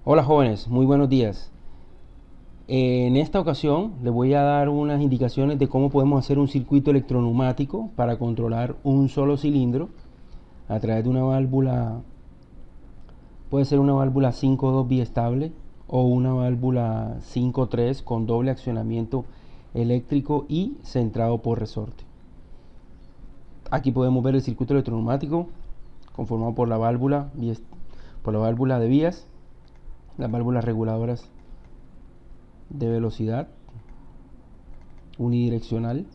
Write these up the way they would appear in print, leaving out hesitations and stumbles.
Hola jóvenes, muy buenos días. En esta ocasión les voy a dar unas indicaciones de cómo podemos hacer un circuito electroneumático para controlar un solo cilindro a través de una válvula. Puede ser una válvula 5.2 biestable o una válvula 5.3 con doble accionamiento eléctrico y centrado por resorte. Aquí podemos ver el circuito electroneumático conformado por la válvula de vías, las válvulas reguladoras de velocidad unidireccional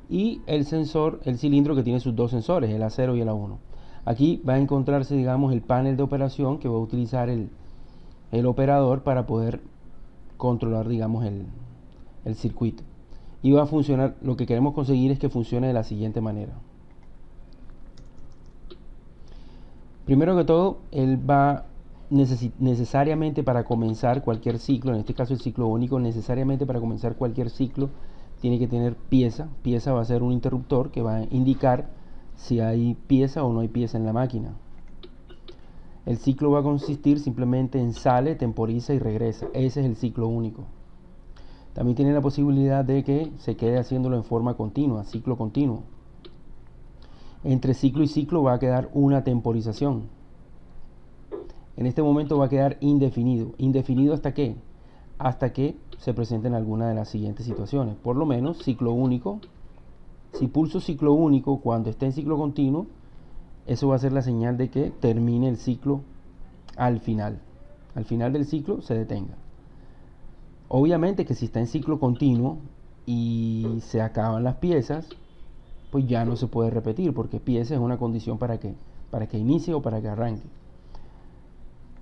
y el sensor, el cilindro que tiene sus dos sensores, el A0 y el A1. Aquí va a encontrarse, digamos, el panel de operación que va a utilizar el operador para poder controlar, digamos, el circuito. Y va a funcionar, lo que queremos conseguir es que funcione de la siguiente manera. Primero que todo, él va necesariamente para comenzar cualquier ciclo, en este caso el ciclo único, necesariamente para comenzar cualquier ciclo tiene que tener pieza. Pieza va a ser un interruptor que va a indicar si hay pieza o no hay pieza en la máquina. El ciclo va a consistir simplemente en sale, temporiza y regresa. Ese es el ciclo único. También tiene la posibilidad de que se quede haciéndolo en forma continua, ciclo continuo. Entre ciclo y ciclo va a quedar una temporización. En este momento va a quedar indefinido. ¿Indefinido hasta qué? Hasta que se presenten alguna de las siguientes situaciones. Por lo menos ciclo único. Si pulso ciclo único cuando esté en ciclo continuo, eso va a ser la señal de que termine el ciclo al final. Al final del ciclo se detenga. Obviamente que si está en ciclo continuo y se acaban las piezas, pues ya no se puede repetir, porque pieza es una condición para que inicie o para que arranque.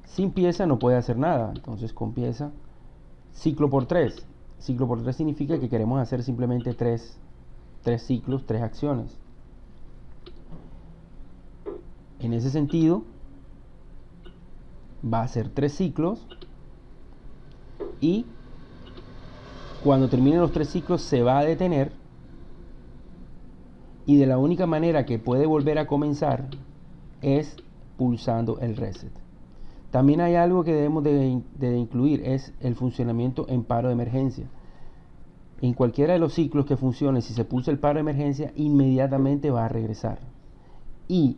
Sin pieza no puede hacer nada. Entonces con pieza, ciclo por 3. Ciclo por 3 significa que queremos hacer simplemente tres ciclos, 3 acciones. En ese sentido, va a ser 3 ciclos y cuando terminen los 3 ciclos se va a detener, y de la única manera que puede volver a comenzar es pulsando el reset. También hay algo que debemos de incluir, es el funcionamiento en paro de emergencia. En cualquiera de los ciclos que funcione, si se pulsa el paro de emergencia, inmediatamente va a regresar. Y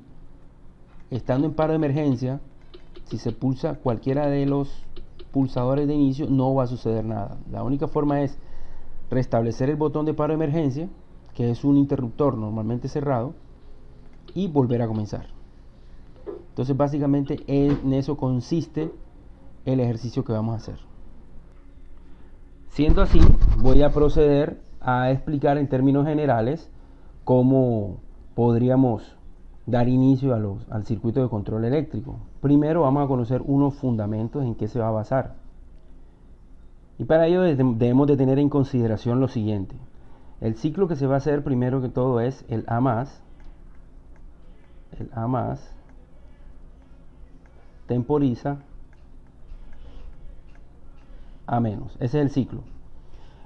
estando en paro de emergencia, si se pulsa cualquiera de los pulsadores de inicio, no va a suceder nada. La única forma es restablecer el botón de paro de emergencia, que es un interruptor normalmente cerrado, y volver a comenzar. Entonces básicamente en eso consiste el ejercicio que vamos a hacer. Siendo así, voy a proceder a explicar en términos generales cómo podríamos dar inicio al circuito de control eléctrico. Primero vamos a conocer unos fundamentos en qué se va a basar. Y para ello debemos de tener en consideración lo siguiente. El ciclo que se va a hacer primero que todo es el A+, temporiza, A-. Ese es el ciclo.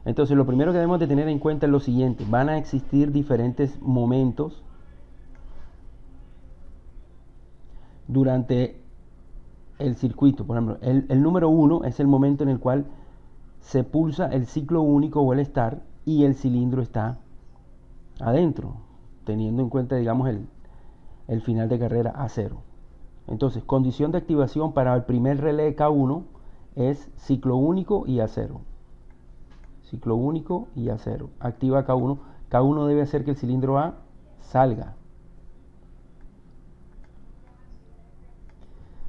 Entonces lo primero que debemos de tener en cuenta es lo siguiente. Van a existir diferentes momentos durante el circuito. Por ejemplo, el número 1 es el momento en el cual se pulsa el ciclo único o el start y el cilindro está adentro, teniendo en cuenta, digamos, el final de carrera A0. Entonces, condición de activación para el primer relé K1 es ciclo único y A0. Ciclo único y A0. Activa K1. K1 debe hacer que el cilindro A salga.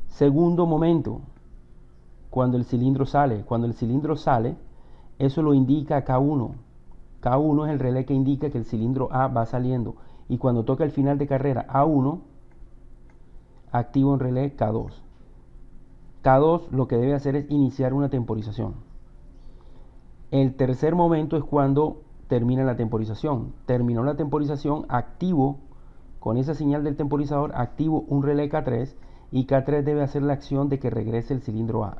Segundo momento, cuando el cilindro sale. Cuando el cilindro sale, eso lo indica K1. K1 es el relé que indica que el cilindro A va saliendo. Y cuando toca el final de carrera A1, activa un relé K2. K2 lo que debe hacer es iniciar una temporización. El tercer momento es cuando termina la temporización. Terminó la temporización, activo, con esa señal del temporizador, activo un relé K3 y K3 debe hacer la acción de que regrese el cilindro A-.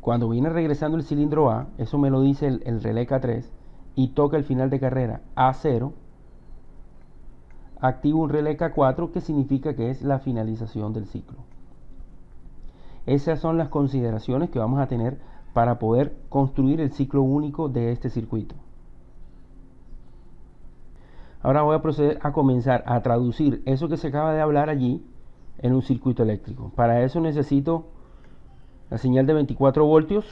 Cuando viene regresando el cilindro A, eso me lo dice el relé K3, y toca el final de carrera A0, activo un relé K4 que significa que es la finalización del ciclo. Esas son las consideraciones que vamos a tener para poder construir el ciclo único de este circuito. Ahora voy a proceder a comenzar a traducir eso que se acaba de hablar allí en un circuito eléctrico. Para eso necesito la señal de 24 voltios,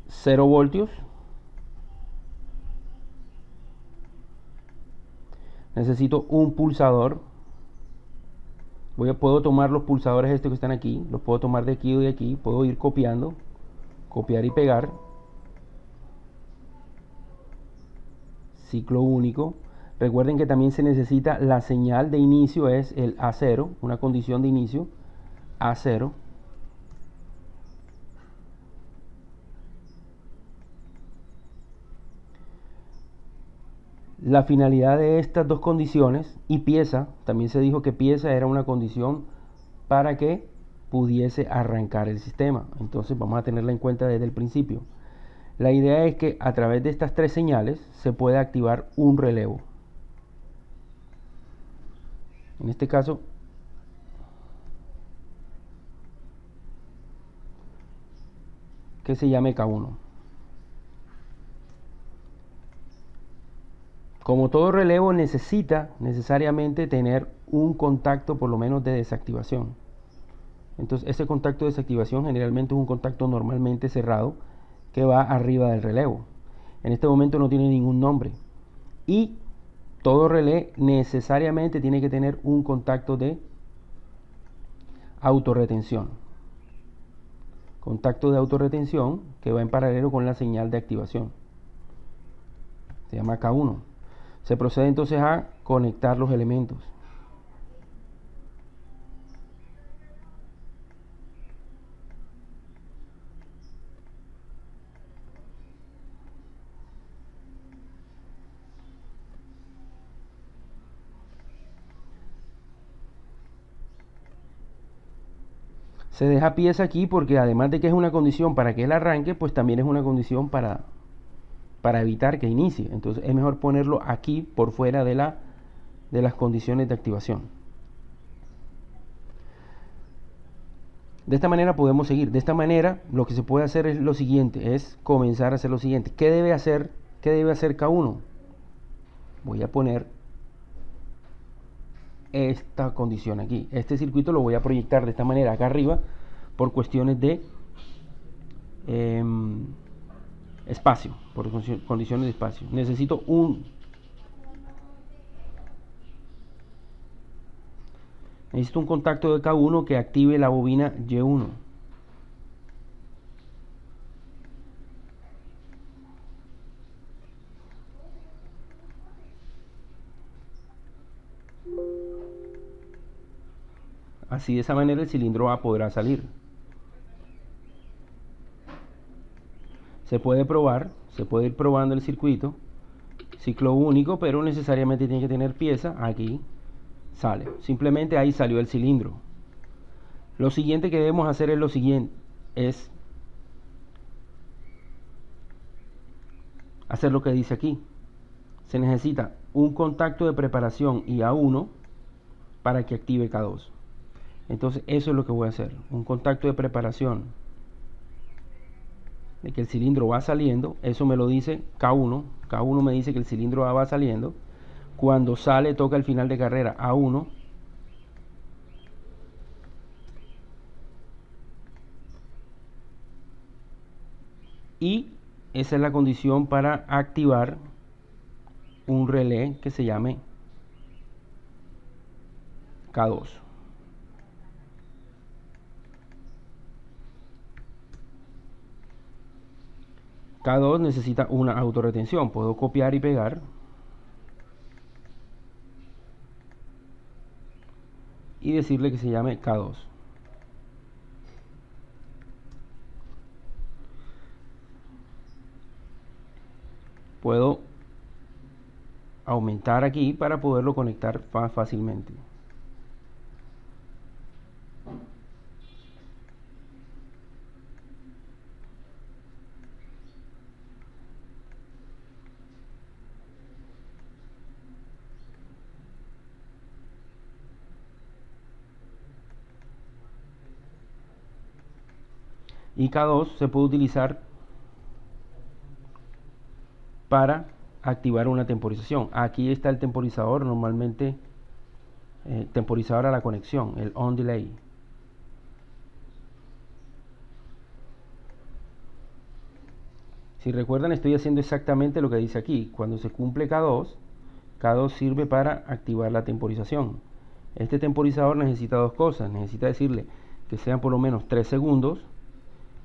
0 voltios. Necesito un pulsador. Puedo tomar los pulsadores estos que están aquí, los puedo tomar de aquí o de aquí, puedo ir copiando, copiar y pegar. Ciclo único. Recuerden que también se necesita la señal de inicio, es el A0, una condición de inicio, A0. La finalidad de estas dos condiciones y pieza, también se dijo que pieza era una condición para que pudiese arrancar el sistema. Entonces vamos a tenerla en cuenta desde el principio. La idea es que a través de estas tres señales se puede activar un relevo. En este caso, que se llame K1. Como todo relevo necesita necesariamente tener un contacto por lo menos de desactivación. Entonces ese contacto de desactivación generalmente es un contacto normalmente cerrado que va arriba del relevo. En este momento no tiene ningún nombre. Y todo relé necesariamente tiene que tener un contacto de autorretención. Contacto de autorretención que va en paralelo con la señal de activación. Se llama K1. Se procede entonces a conectar los elementos. Se deja pieza aquí porque además de que es una condición para que él arranque, pues también es una condición para evitar que inicie. Entonces es mejor ponerlo aquí por fuera de las condiciones de activación. De esta manera podemos seguir. De esta manera lo que se puede hacer es lo siguiente, es comenzar a hacer lo siguiente. ¿Qué debe hacer K1? Voy a poner esta condición aquí. Este circuito lo voy a proyectar de esta manera acá arriba por cuestiones de espacio, por condiciones de espacio. Necesito un contacto de K1 que active la bobina Y1. Así de esa manera el cilindro A podrá salir. Se puede probar, se puede ir probando el circuito. Ciclo único, pero necesariamente tiene que tener pieza. Aquí sale. Simplemente ahí salió el cilindro. Lo siguiente que debemos hacer es lo siguiente. Es hacer lo que dice aquí. Se necesita un contacto de preparación y A1 para que active K2. Entonces eso es lo que voy a hacer. Un contacto de preparación de que el cilindro va saliendo. Eso me lo dice K1. K1 me dice que el cilindro A va saliendo. Cuando sale toca el final de carrera A1. Y esa es la condición para activar un relé que se llame K2. K2 necesita una autorretención. Puedo copiar y pegar. Y decirle que se llame K2. Puedo aumentar aquí para poderlo conectar más fácilmente. Y K2 se puede utilizar para activar una temporización. Aquí está el temporizador, normalmente temporizador a la conexión, el on delay. Si recuerdan, estoy haciendo exactamente lo que dice aquí. Cuando se cumple K2, K2 sirve para activar la temporización. Este temporizador necesita dos cosas. Necesita decirle que sean por lo menos 3 segundos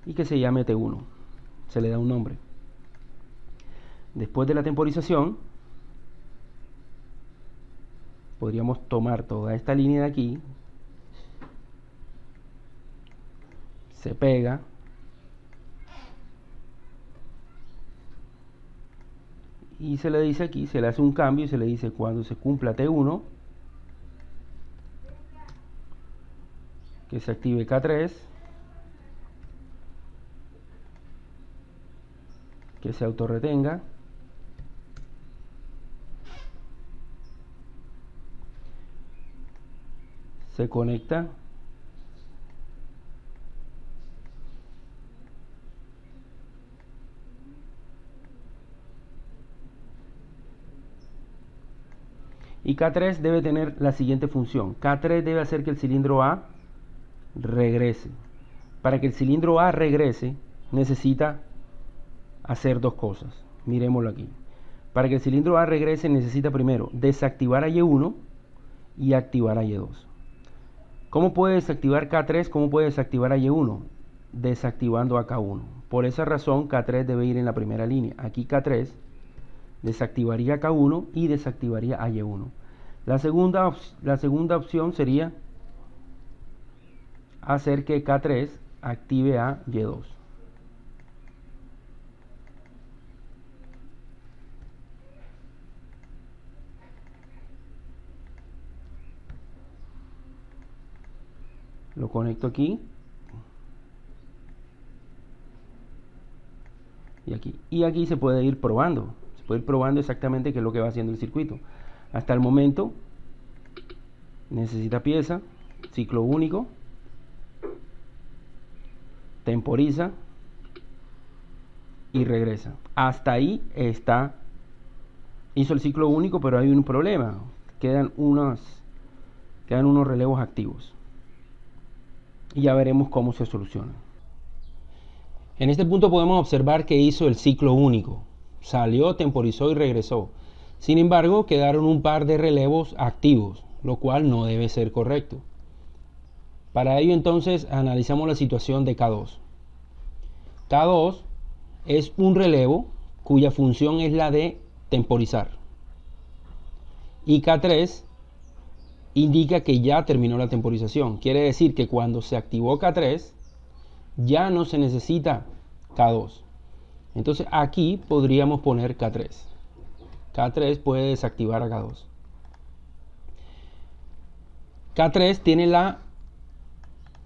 y que se llame T1. Se le da un nombre. Después de la temporización, podríamos tomar toda esta línea de aquí, se pega, y se le dice aquí, se le hace un cambio y se le dice cuando se cumpla T1, que se active K3, que se autorretenga, se conecta, y K3 debe tener la siguiente función. K3 debe hacer que el cilindro A regrese. Para que el cilindro A regrese, necesita hacer dos cosas. Miremoslo aquí. Para que el cilindro A regrese, necesita primero desactivar a Y1 y activar a Y2. ¿Cómo puede desactivar K3? ¿Cómo puede desactivar a Y1? Desactivando a K1. Por esa razón, K3 debe ir en la primera línea. Aquí K3 desactivaría K1 y desactivaría a Y1. La segunda opción sería hacer que K3 active a Y2. Lo conecto aquí y aquí. Y aquí se puede ir probando. Se puede ir probando exactamente qué es lo que va haciendo el circuito. Hasta el momento necesita pieza, ciclo único, temporiza y regresa. Hasta ahí está. Hizo el ciclo único, pero hay un problema. Quedan unos relevos activos. Y ya veremos cómo se soluciona. En este punto podemos observar que hizo el ciclo único. Salió, temporizó y regresó. Sin embargo, quedaron un par de relevos activos, lo cual no debe ser correcto. Para ello entonces analizamos la situación de K2. K2 es un relevo cuya función es la de temporizar. Y K3 indica que ya terminó la temporización. Quiere decir que cuando se activó K3, ya no se necesita K2. Entonces aquí podríamos poner K3. K3 puede desactivar a K2. K3 tiene la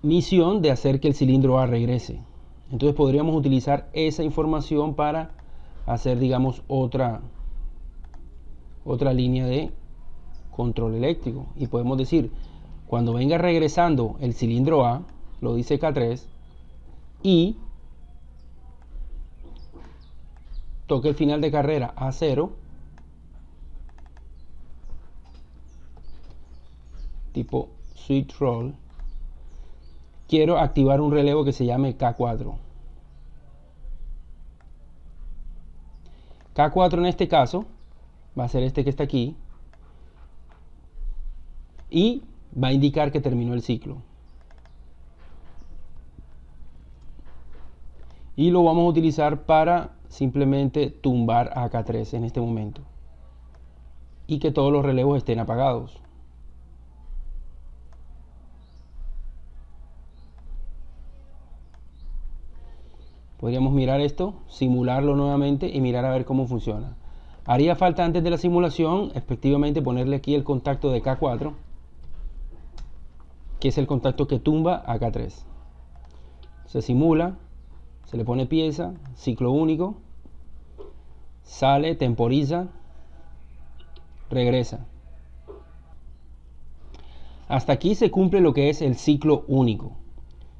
misión de hacer que el cilindro A regrese. Entonces podríamos utilizar esa información para hacer, digamos, otra línea de control eléctrico. Y podemos decir, cuando venga regresando el cilindro A, lo dice K3, y toque el final de carrera a 0, tipo switch roll, quiero activar un relevo que se llame K4. K4 en este caso va a ser este que está aquí y va a indicar que terminó el ciclo. Y lo vamos a utilizar para simplemente tumbar a K3 en este momento y que todos los relevos estén apagados. Podríamos mirar esto, simularlo nuevamente y mirar a ver cómo funciona. Haría falta antes de la simulación, efectivamente, ponerle aquí el contacto de K4, que es el contacto que tumba a K3. Se simula, se le pone pieza, ciclo único, sale, temporiza, regresa. Hasta aquí se cumple lo que es el ciclo único.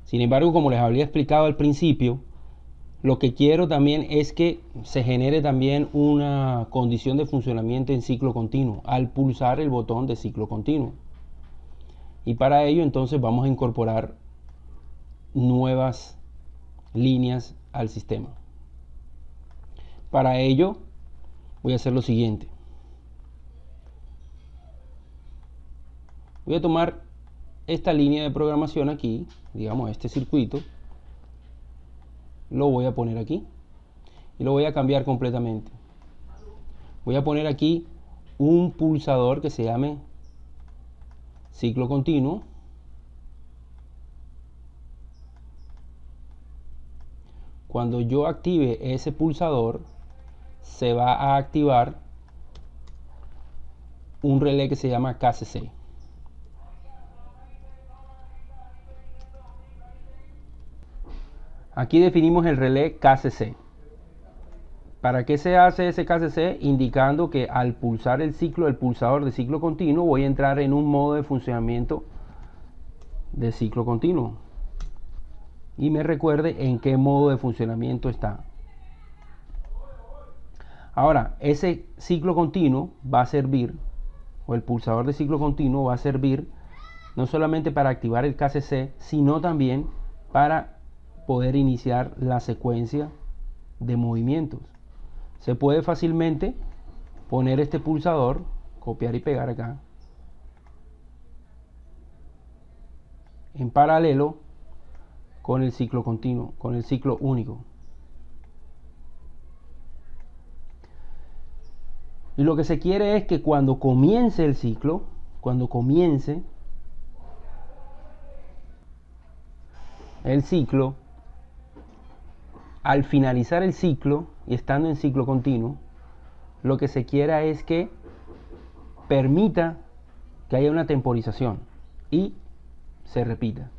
Sin embargo, como les había explicado al principio, lo que quiero también es que se genere también una condición de funcionamiento en ciclo continuo al pulsar el botón de ciclo continuo. Y para ello entonces vamos a incorporar nuevas líneas al sistema. Para ello voy a hacer lo siguiente. Voy a tomar esta línea de programación aquí, digamos este circuito, lo voy a poner aquí y lo voy a cambiar completamente. Voy a poner aquí un pulsador que se llame ciclo continuo. Cuando yo active ese pulsador, se va a activar un relé que se llama KCC. Aquí definimos el relé KCC. ¿Para qué se hace ese KCC? Indicando que al pulsar el pulsador de ciclo continuo, voy a entrar en un modo de funcionamiento de ciclo continuo. Y me recuerde en qué modo de funcionamiento está. Ahora, ese ciclo continuo va a servir, o el pulsador de ciclo continuo va a servir no solamente para activar el KCC, sino también para poder iniciar la secuencia de movimientos. Se puede fácilmente poner este pulsador, copiar y pegar acá, en paralelo con el ciclo continuo, con el ciclo único. Y lo que se quiere es que cuando comience el ciclo, cuando comience el ciclo, al finalizar el ciclo y estando en ciclo continuo, lo que se quiera es que permita que haya una temporización y se repita.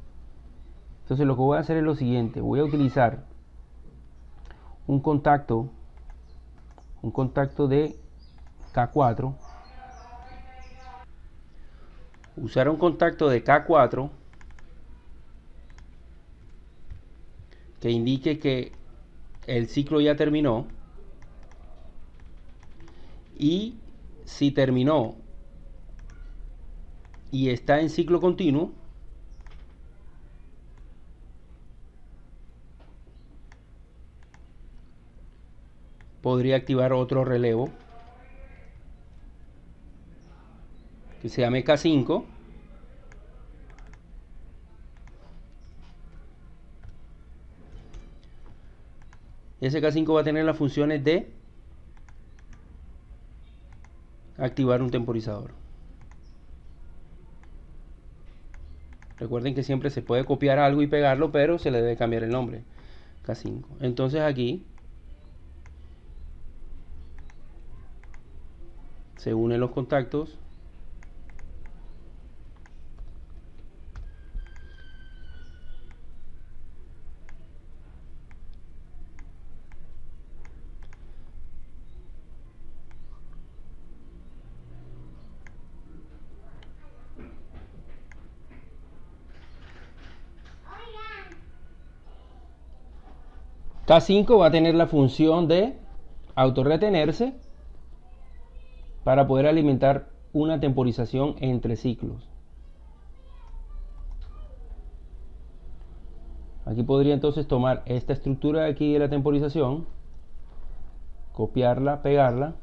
Entonces lo que voy a hacer es lo siguiente, voy a utilizar un contacto de K4, usar un contacto de K4 que indique que el ciclo ya terminó, y si terminó y está en ciclo continuo, podría activar otro relevo que se llame K5. Ese K5 va a tener las funciones de activar un temporizador. Recuerden que siempre se puede copiar algo y pegarlo, pero se le debe cambiar el nombre. K5. Entonces aquí se unen los contactos. K5 va a tener la función de autorretenerse para poder alimentar una temporización entre ciclos. Aquí podría entonces tomar esta estructura de aquí de la temporización, copiarla, pegarla,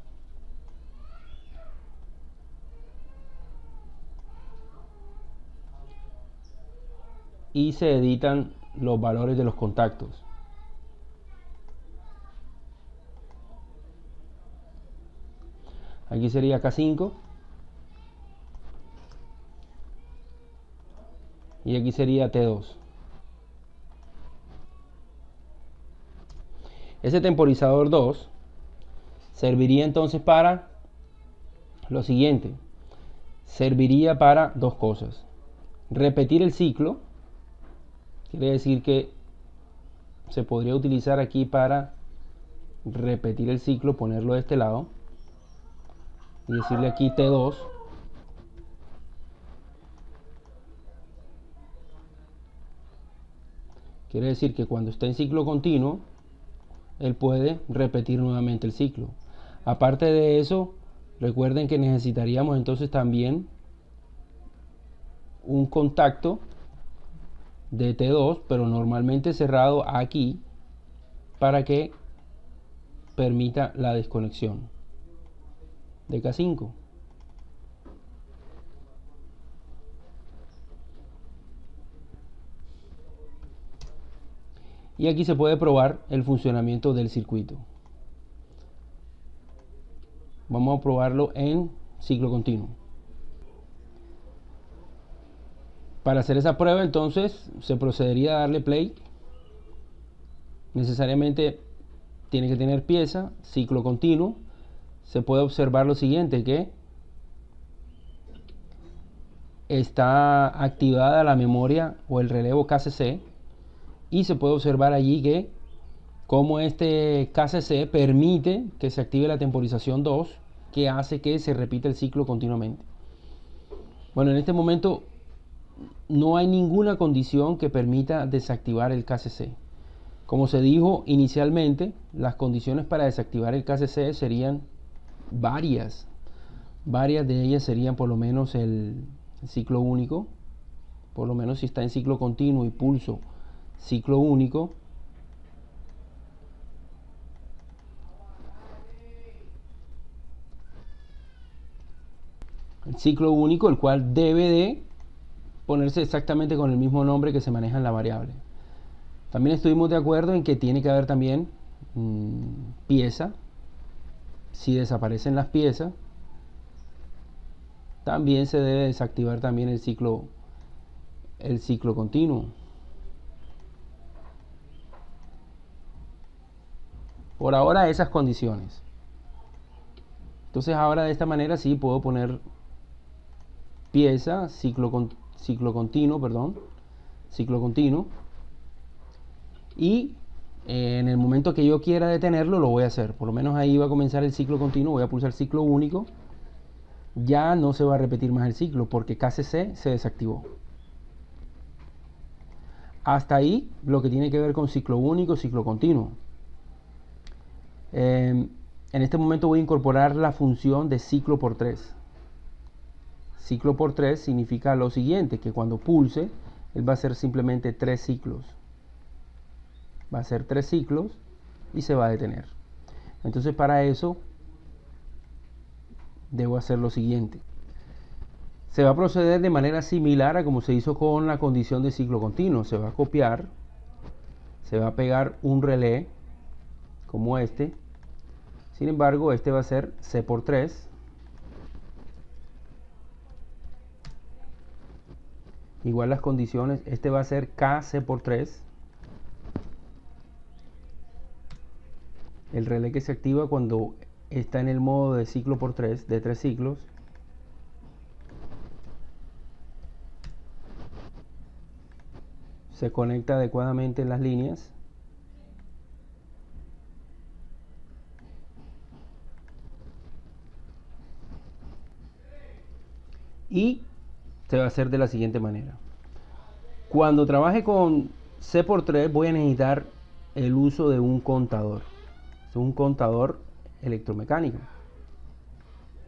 y se editan los valores de los contactos. Aquí sería K5 y aquí sería T2. Ese temporizador 2 serviría entonces para lo siguiente. Serviría para dos cosas. Repetir el ciclo. Quiere decir que se podría utilizar aquí para repetir el ciclo, ponerlo de este lado y decirle aquí T2. Quiere decir que cuando está en ciclo continuo, él puede repetir nuevamente el ciclo. Aparte de eso, recuerden que necesitaríamos entonces también un contacto de T2, pero normalmente cerrado aquí, para que permita la desconexión de K5. Y aquí se puede probar el funcionamiento del circuito. Vamos a probarlo en ciclo continuo. Para hacer esa prueba, entonces, se procedería a darle play. Necesariamente tiene que tener pieza, ciclo continuo. Se puede observar lo siguiente, que está activada la memoria o el relevo KCC, y se puede observar allí que como este KCC permite que se active la temporización 2, que hace que se repita el ciclo continuamente. Bueno, en este momento no hay ninguna condición que permita desactivar el KCC. Como se dijo inicialmente, las condiciones para desactivar el KCC serían varias. Varias de ellas serían por lo menos el ciclo único, por lo menos si está en ciclo continuo y pulso ciclo único. El ciclo único, el cual debe de ponerse exactamente con el mismo nombre que se maneja en la variable. También estuvimos de acuerdo en que tiene que haber también pieza. Si desaparecen las piezas, también se debe desactivar también el ciclo continuo. Por ahora esas condiciones. Entonces ahora de esta manera sí puedo poner pieza, ciclo continuo, y en el momento que yo quiera detenerlo lo voy a hacer. Por lo menos ahí va a comenzar el ciclo continuo, voy a pulsar ciclo único. Ya no se va a repetir más el ciclo porque KCC se desactivó. Hasta ahí lo que tiene que ver con ciclo único, ciclo continuo. En este momento voy a incorporar la función de ciclo por 3. Ciclo por 3 significa lo siguiente, que cuando pulse, él va a hacer simplemente 3 ciclos. Va a hacer 3 ciclos y se va a detener. Entonces para eso debo hacer lo siguiente. Se va a proceder de manera similar a como se hizo con la condición de ciclo continuo. Se va a copiar, se va a pegar un relé como este. Sin embargo, este va a ser C por 3. Igual las condiciones, este va a ser KC por 3. El relé que se activa cuando está en el modo de ciclo por 3, de 3 ciclos. Se conecta adecuadamente en las líneas. Y se va a hacer de la siguiente manera. Cuando trabaje con C por 3 voy a necesitar el uso de un contador. Es un contador electromecánico.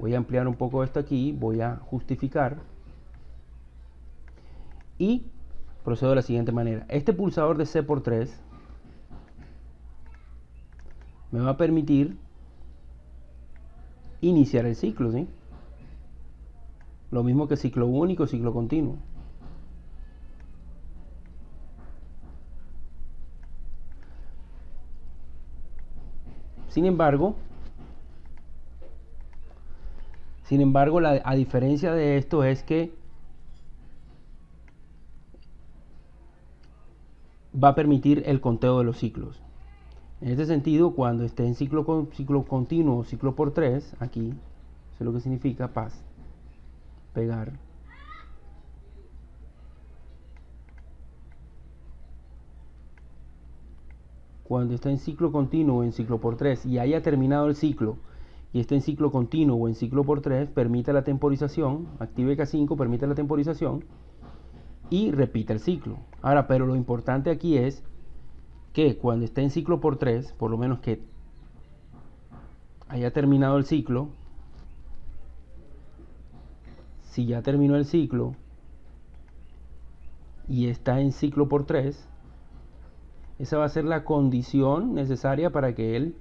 Voy a ampliar un poco esto aquí, voy a justificar y procedo de la siguiente manera. Este pulsador de C por 3 me va a permitir iniciar el ciclo, ¿sí? Lo mismo que ciclo único, ciclo continuo. Sin embargo, a diferencia de esto es que va a permitir el conteo de los ciclos. En este sentido, cuando esté en ciclo continuo o ciclo por 3, aquí, eso es lo que significa pegar. Cuando está en ciclo continuo o en ciclo por 3 y haya terminado el ciclo y esté en ciclo continuo o en ciclo por 3, permita la temporización, active K5, permite la temporización y repita el ciclo. Ahora, pero lo importante aquí es que cuando esté en ciclo por 3, por lo menos que haya terminado el ciclo, si ya terminó el ciclo y está en ciclo por 3, esa va a ser la condición necesaria para que él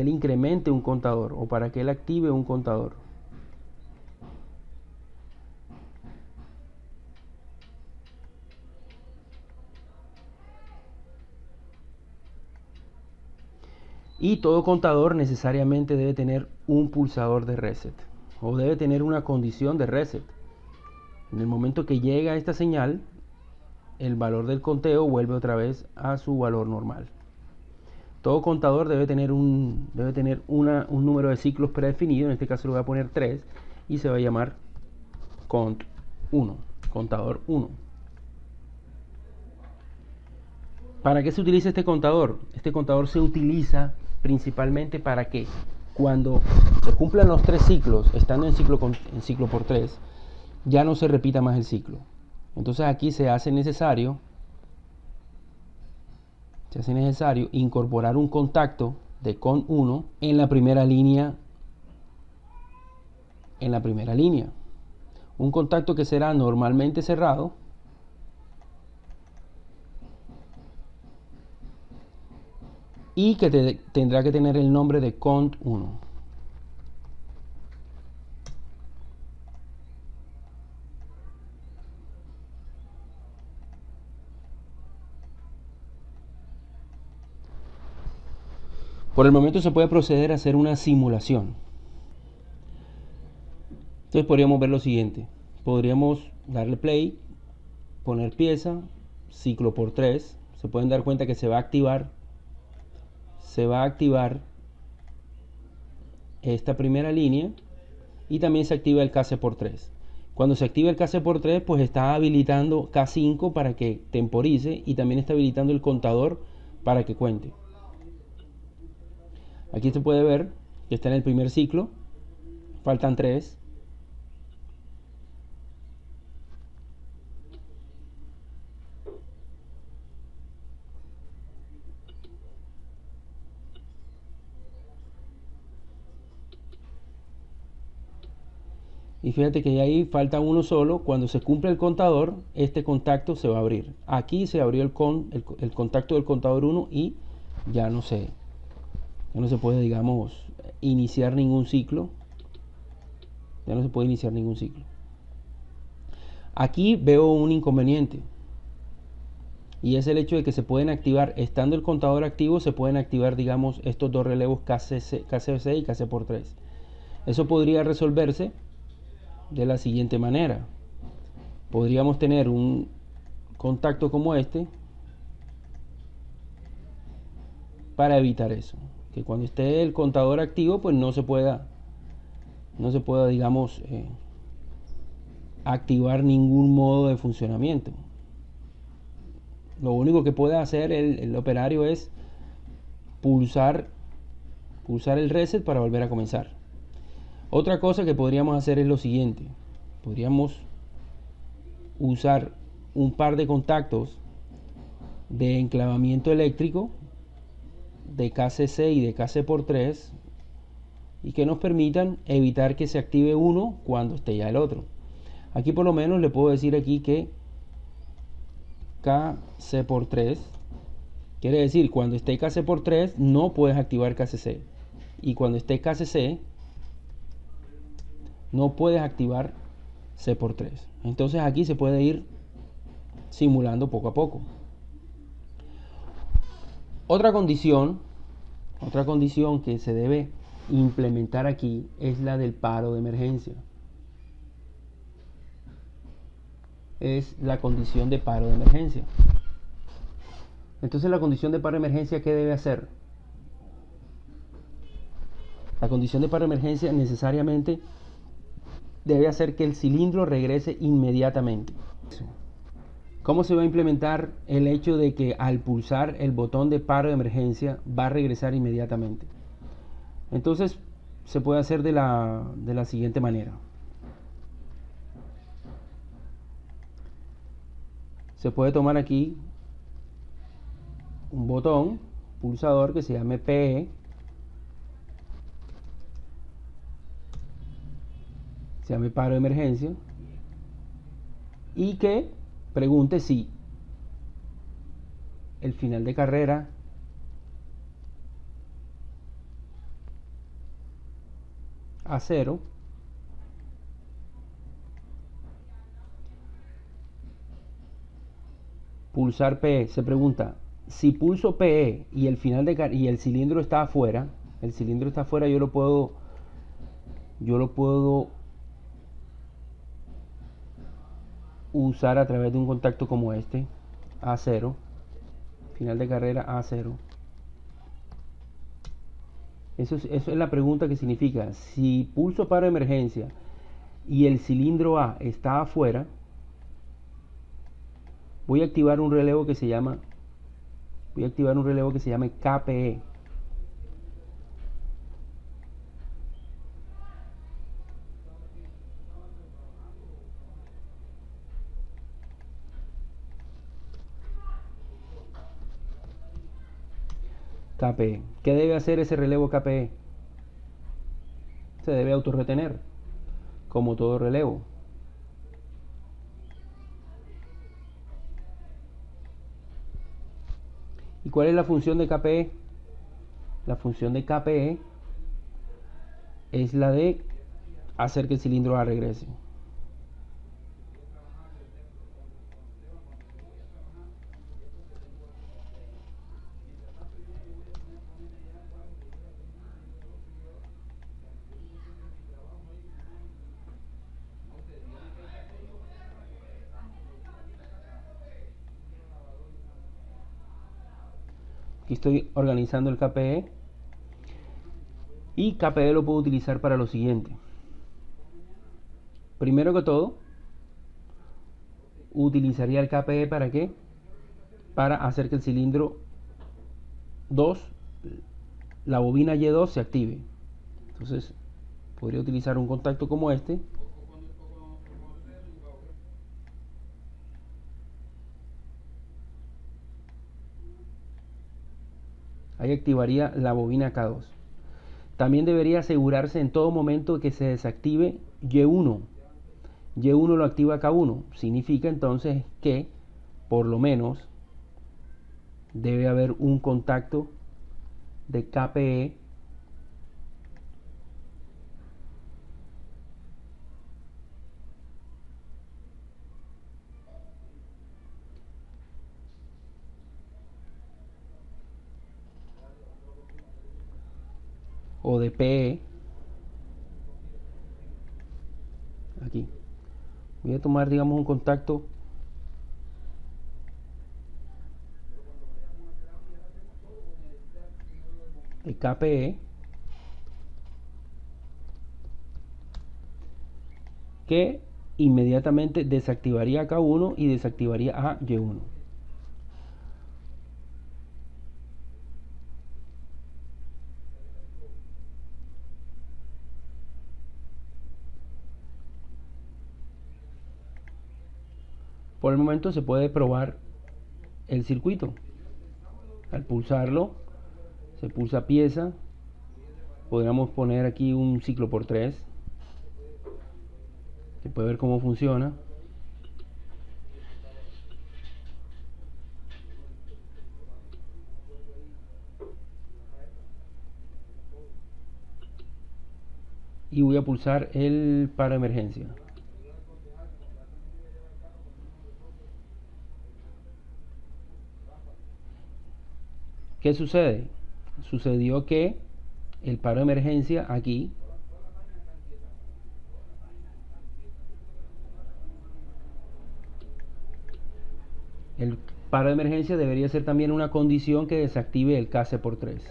incremente un contador o para que él active un contador. Y todo contador necesariamente debe tener un pulsador de reset o debe tener una condición de reset. En el momento que llega esta señal, el valor del conteo vuelve otra vez a su valor normal. Todo contador debe tener un número de ciclos predefinido, en este caso le voy a poner 3 y se va a llamar cont 1, contador 1. ¿Para qué se utiliza este contador? Este contador se utiliza principalmente para que cuando se cumplan los 3 ciclos, estando en ciclo por 3, ya no se repita más el ciclo. Entonces aquí se hace necesario incorporar un contacto de cont 1 en la primera línea. Un contacto que será normalmente cerrado y que tendrá que tener el nombre de cont 1. Por el momento se puede proceder a hacer una simulación. Entonces podríamos ver lo siguiente. Podríamos darle play, poner pieza, ciclo por 3. Se pueden dar cuenta que se va a activar esta primera línea y también se activa el case por 3. Cuando se activa el case por 3, pues está habilitando K5 para que temporice y también está habilitando el contador para que cuente. Aquí se puede ver que está en el primer ciclo, faltan 3. Y fíjate que ahí falta uno solo. Cuando se cumple el contador, este contacto se va a abrir. Aquí se abrió el contacto del contador 1 y ya no se puede, digamos, iniciar ningún ciclo. Ya no se puede iniciar ningún ciclo. Aquí veo un inconveniente. Y es el hecho de que se pueden activar, estando el contador activo, se pueden activar, digamos, estos dos relevos KCC y KC por 3. Eso podría resolverse de la siguiente manera. Podríamos tener un contacto como este para evitar eso, que cuando esté el contador activo pues no se pueda digamos activar ningún modo de funcionamiento. Lo único que puede hacer el operario es pulsar el reset para volver a comenzar. Otra cosa que podríamos hacer es lo siguiente. Podríamos usar un par de contactos de enclavamiento eléctrico de KCC y de KC por 3 y que nos permitan evitar que se active uno cuando esté ya el otro. Aquí por lo menos le puedo decir aquí que KC por 3 quiere decir cuando esté KC por 3 no puedes activar KCC y cuando esté KCC no puedes activar C por 3. Entonces aquí se puede ir simulando poco a poco. Otra condición que se debe implementar aquí es la del paro de emergencia. Es la condición de paro de emergencia. Entonces la condición de paro de emergencia, ¿qué debe hacer? La condición de paro de emergencia necesariamente debe hacer que el cilindro regrese inmediatamente. ¿Cómo se va a implementar el hecho de que al pulsar el botón de paro de emergencia va a regresar inmediatamente? Entonces se puede hacer de la siguiente manera. Se puede tomar aquí un botón pulsador que se llame PE, se llame paro de emergencia, y que pregunte si el final de carrera a 0, pulsar PE. Se pregunta, si pulso PE y el final de y el cilindro está afuera, yo lo puedo usar a través de un contacto como este, A0, final de carrera A0. Eso es la pregunta, que significa, si pulso paro de emergencia y el cilindro A está afuera, voy a activar un relevo que se llame KPE. KPE. ¿Qué debe hacer ese relevo KPE? Se debe autorretener, como todo relevo. ¿Y cuál es la función de KPE? La función de KPE es la de hacer que el cilindro A regrese. Aquí estoy organizando el KPE, y KPE lo puedo utilizar para lo siguiente. Primero que todo, utilizaría el KPE ¿para qué? Para hacer que el cilindro 2, la bobina Y2, se active. Entonces podría utilizar un contacto como este, ahí activaría la bobina K2. También debería asegurarse en todo momento que se desactive Y1. Y1 lo activa K1. Significa entonces que por lo menos debe haber un contacto de KPE o de PE aquí. Voy a tomar, digamos, un contacto de KPE que inmediatamente desactivaría K1 y desactivaría a Y1. Por el momento se puede probar el circuito. Al pulsarlo, se pulsa pieza. Podríamos poner aquí un ciclo por 3. Se puede ver cómo funciona. Y voy a pulsar el para emergencia. ¿Qué sucede? Sucedió que el paro de emergencia aquí el paro de emergencia debería ser también una condición que desactive el KC por 3,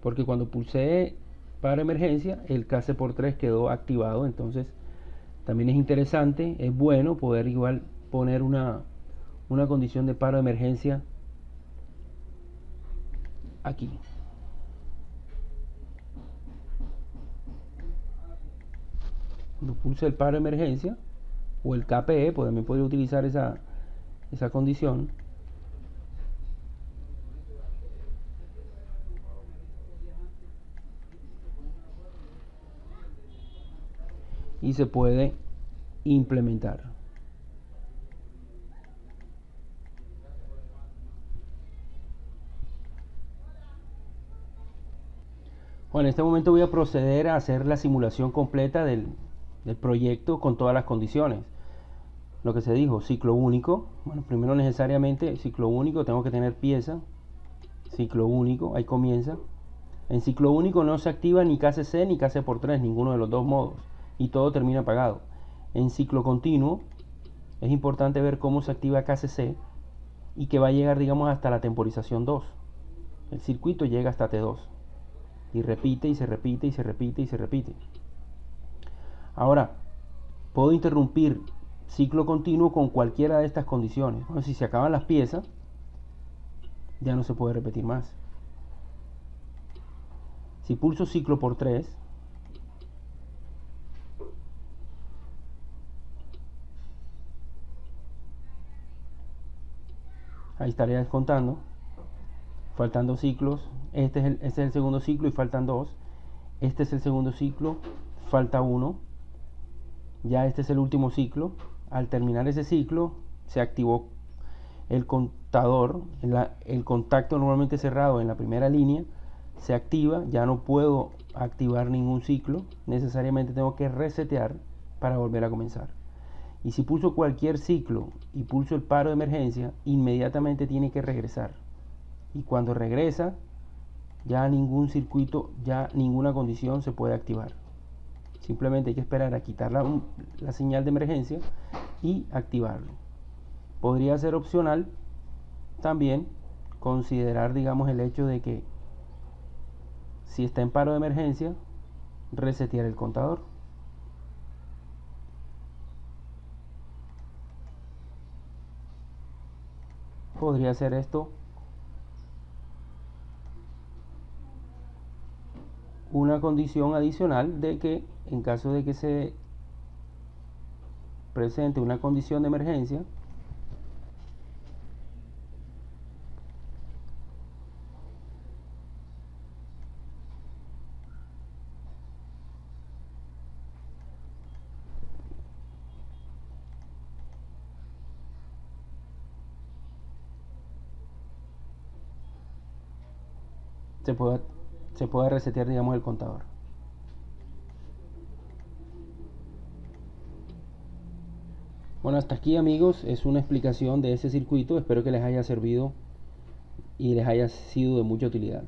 porque cuando pulsé paro de emergencia el KC por 3 quedó activado. Entonces también es interesante, es bueno poder igual poner una condición de paro de emergencia aquí. Cuando pulse el paro de emergencia o el KPE, pues también podría utilizar esa condición. y se puede implementar. Bueno, en este momento voy a proceder a hacer la simulación completa del proyecto con todas las condiciones. Lo que se dijo, ciclo único. Bueno, primero necesariamente ciclo único, tengo que tener pieza. Ciclo único, ahí comienza. En ciclo único no se activa ni KCC ni KC por 3, ninguno de los dos modos. Y todo termina apagado. En ciclo continuo es importante ver cómo se activa KCC y que va a llegar, digamos, hasta la temporización 2. El circuito llega hasta T2. Y repite y se repite y se repite y se repite. Ahora, puedo interrumpir ciclo continuo con cualquiera de estas condiciones. Bueno, si se acaban las piezas, ya no se puede repetir más. Si pulso ciclo por 3, ahí estaría descontando, faltando ciclos. Este es el segundo ciclo y faltan 2. Este es el segundo ciclo, falta 1. Ya este es el último ciclo. Al terminar ese ciclo, se activó el contador, el contacto normalmente cerrado en la primera línea, se activa, ya no puedo activar ningún ciclo, necesariamente tengo que resetear para volver a comenzar. Y si pulso cualquier ciclo y pulso el paro de emergencia, inmediatamente tiene que regresar. Y cuando regresa, ya ningún circuito, ya ninguna condición se puede activar. Simplemente hay que esperar a quitar la señal de emergencia y activarlo. Podría ser opcional también considerar, digamos, el hecho de que si está en paro de emergencia, resetear el contador. Podría ser esto una condición adicional de que en caso de que se presente una condición de emergencia, se pueda resetear, digamos, el contador. Bueno, hasta aquí, amigos, es una explicación de ese circuito. Espero que les haya servido y les haya sido de mucha utilidad.